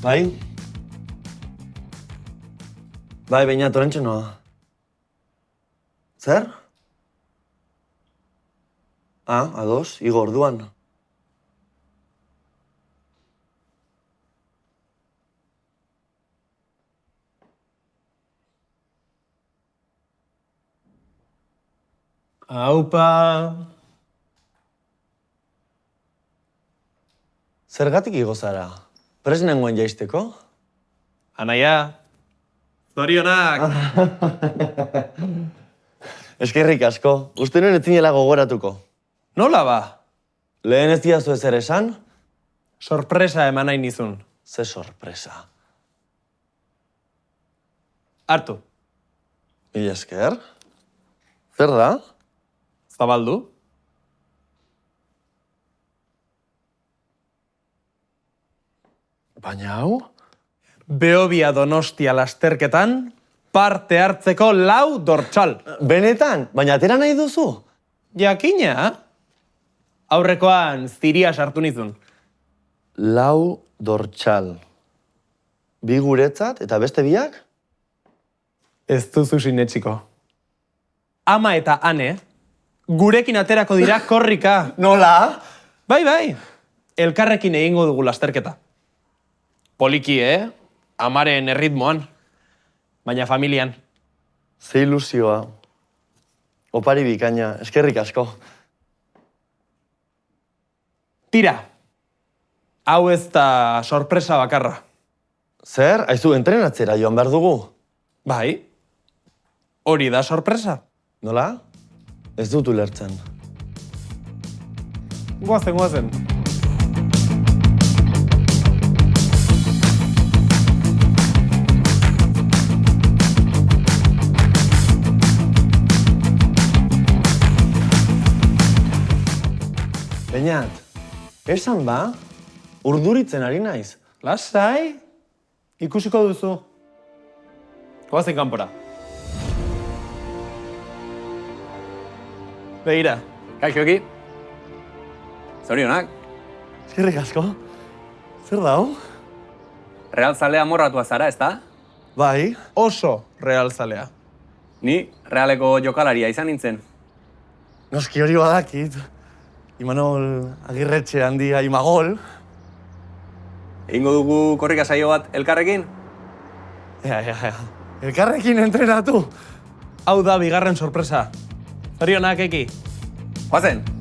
Bai? Bai, baina torrentxe noa. Zer? Ados, igo orduan. Aupa... Zergatik igo zara? Prest nengoen jaisteko? Anaia, zorionak! Eskerrik asko, uste nuen etzinela gogoratuko. Nola ba? Lehen ez diazu ezer esan? Sorpresa eman nahi nizun. Ze sorpresa. Hartu, Mila esker? Zer da? zabaldu. Baina hau? Behobia Donostia lasterketan, parte hartzeko 4 dortsal. Benetan, baina atera nahi duzu? Jakina? Aurrekoan ziria sartu nizun. 4 dortsal. 2 guretzat eta beste biak? Ez duzu sinetxiko. Ama eta ane, gurekin aterako dira korrika. Nola? Bai, elkarrekin egingo dugu lasterketa. Poliki, amaren erritmoan, baina familian. Ze ilusioa. Opari bikaina, eskerrik asko. Tira, hau ez da sorpresa bakarra. Zer, aizu entrenatzera joan behar dugu? Bai, hori da sorpresa. Nola? Ez dut ulertzen. Goazen. Beñat, esan ba, urduritzen ari naiz. Lasai, ikusiko duzu. Goazen kanpora. Begira. Kaixoki. Zorionak. Eskerrik asko. Zer da hau? Real zalea morratua zara, ezta? Bai. Oso realzalea. Ni realeko jokalaria izan nintzen. Noski hori badakit. Imanol Agirretxe handia Imagol. Egingo dugu korrika saio bat elkarrekin? Ja. Elkarrekin entrenatu. Hau da bigarren sorpresa. Zorionak eki. Goazen!